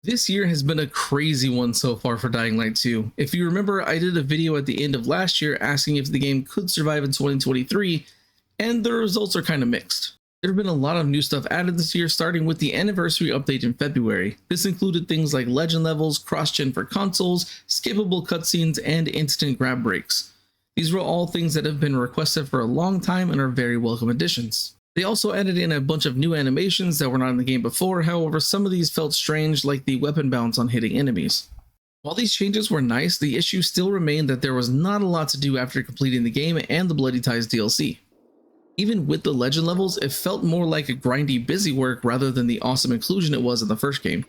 This year has been a crazy one so far for Dying Light 2. If you remember, I did a video at the end of last year asking if the game could survive in 2023, and the results are kind of mixed. There have been a lot of new stuff added this year, starting with the anniversary update in February. This included things like legend levels, cross-gen for consoles, skippable cutscenes, and instant grab breaks. These were all things that have been requested for a long time and are very welcome additions. They also added in a bunch of new animations that were not in the game before, however some of these felt strange, like the weapon bounce on hitting enemies. While these changes were nice, the issue still remained that there was not a lot to do after completing the game and the Bloody Ties DLC. Even with the legend levels, it felt more like a grindy busy work rather than the awesome inclusion it was in the first game.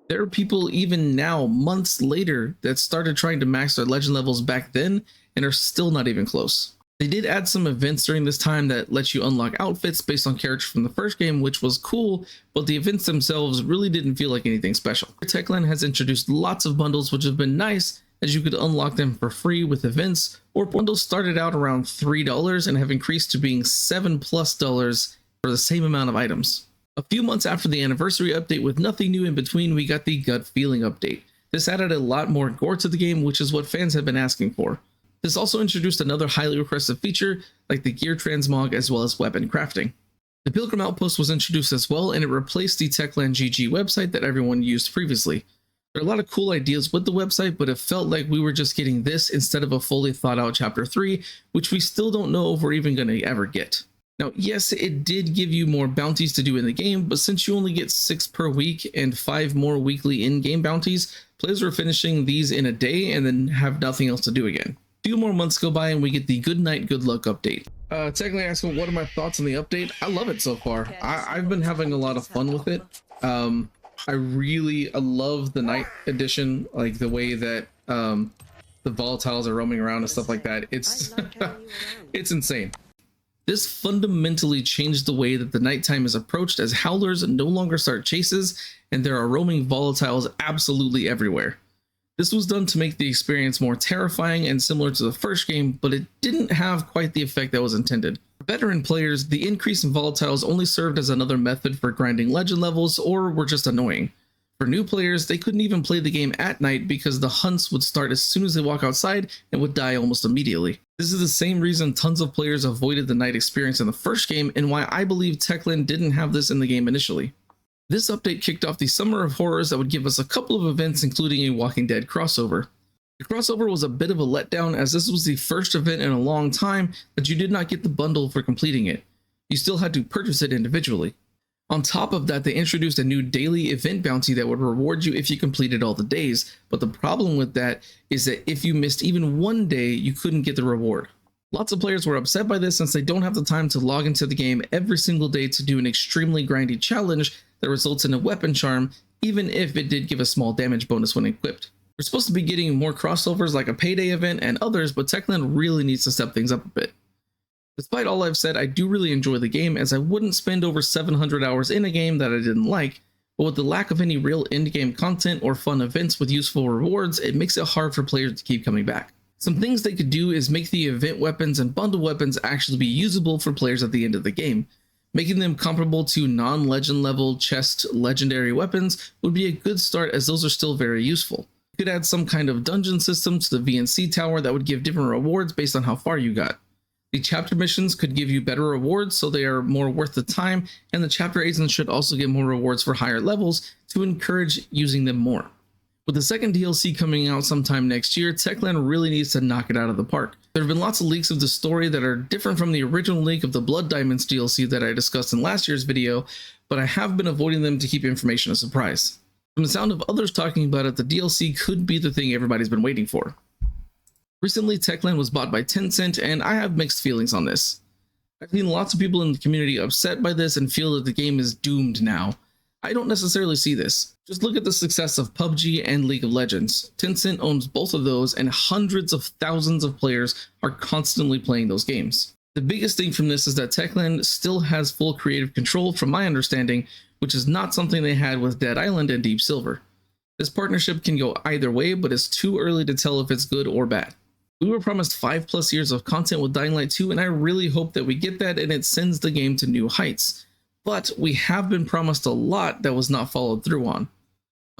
There are people even now, months later, that started trying to max their legend levels back then and are still not even close. They did add some events during this time that let you unlock outfits based on characters from the first game, which was cool, but the events themselves really didn't feel like anything special. Techland has introduced lots of bundles which have been nice, as you could unlock them for free with events, or bundles started out around $3 and have increased to being $7+ for the same amount of items. A few months after the anniversary update with nothing new in between, we got the Gut Feeling update. This added a lot more gore to the game, which is what fans have been asking for. This also introduced another highly requested feature, like the gear transmog as well as weapon crafting. The Pilgrim Outpost was introduced as well, and it replaced the Techland GG website that everyone used previously. There are a lot of cool ideas with the website, but it felt like we were just getting this instead of a fully thought out Chapter 3, which we still don't know if we're even going to ever get. Now, yes, it did give you more bounties to do in the game, but since you only get 6 per week and 5 more weekly in-game bounties, players were finishing these in a day and then have nothing else to do again. A few more months go by and we get the Good Night, Good Luck update. Technically asking what are my thoughts on the update? I love it so far. I've been having a lot of fun with it. I love the night edition, like the way that the volatiles are roaming around and stuff like that. It's it's insane. This fundamentally changed the way that the nighttime is approached, as howlers no longer start chases and there are roaming volatiles absolutely everywhere. This was done to make the experience more terrifying and similar to the first game, but it didn't have quite the effect that was intended. For veteran players, the increase in volatiles only served as another method for grinding legend levels or were just annoying. For new players, they couldn't even play the game at night because the hunts would start as soon as they walk outside and would die almost immediately. This is the same reason tons of players avoided the night experience in the first game, and why I believe Techland didn't have this in the game initially. This update kicked off the Summer of Horrors that would give us a couple of events, including a Walking Dead crossover. The crossover was a bit of a letdown, as this was the first event in a long time that you did not get the bundle for completing it. You still had to purchase it individually. On top of that, they introduced a new daily event bounty that would reward you if you completed all the days, but the problem with that is that if you missed even one day, you couldn't get the reward. Lots of players were upset by this since they don't have the time to log into the game every single day to do an extremely grindy challenge that results in a weapon charm, even if it did give a small damage bonus when equipped. We're supposed to be getting more crossovers like a payday event and others, but Techland really needs to step things up a bit. Despite all I've said, I do really enjoy the game, as I wouldn't spend over 700 hours in a game that I didn't like, but with the lack of any real in-game content or fun events with useful rewards, it makes it hard for players to keep coming back. Some things they could do is make the event weapons and bundle weapons actually be usable for players at the end of the game. Making them comparable to non-legend level chest legendary weapons would be a good start, as those are still very useful. You could add some kind of dungeon system to the VNC tower that would give different rewards based on how far you got. The chapter missions could give you better rewards so they are more worth the time, and the chapter agents should also get more rewards for higher levels to encourage using them more. With the second DLC coming out sometime next year, Techland really needs to knock it out of the park. There have been lots of leaks of the story that are different from the original leak of the Blood Diamonds DLC that I discussed in last year's video, but I have been avoiding them to keep information a surprise. From the sound of others talking about it, the DLC could be the thing everybody's been waiting for. Recently, Techland was bought by Tencent, and I have mixed feelings on this. I've seen lots of people in the community upset by this and feel that the game is doomed now. I don't necessarily see this. Just look at the success of PUBG and League of Legends. Tencent owns both of those, and hundreds of thousands of players are constantly playing those games. The biggest thing from this is that Techland still has full creative control from my understanding, which is not something they had with Dead Island and Deep Silver. This partnership can go either way, but it's too early to tell if it's good or bad. We were promised 5+ years of content with Dying Light 2, and I really hope that we get that and it sends the game to new heights. But we have been promised a lot that was not followed through on.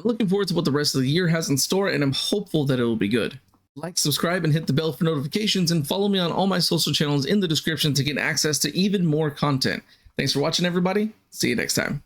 I'm looking forward to what the rest of the year has in store, and I'm hopeful that it will be good. Like, subscribe, and hit the bell for notifications, and follow me on all my social channels in the description to get access to even more content. Thanks for watching, everybody. See you next time.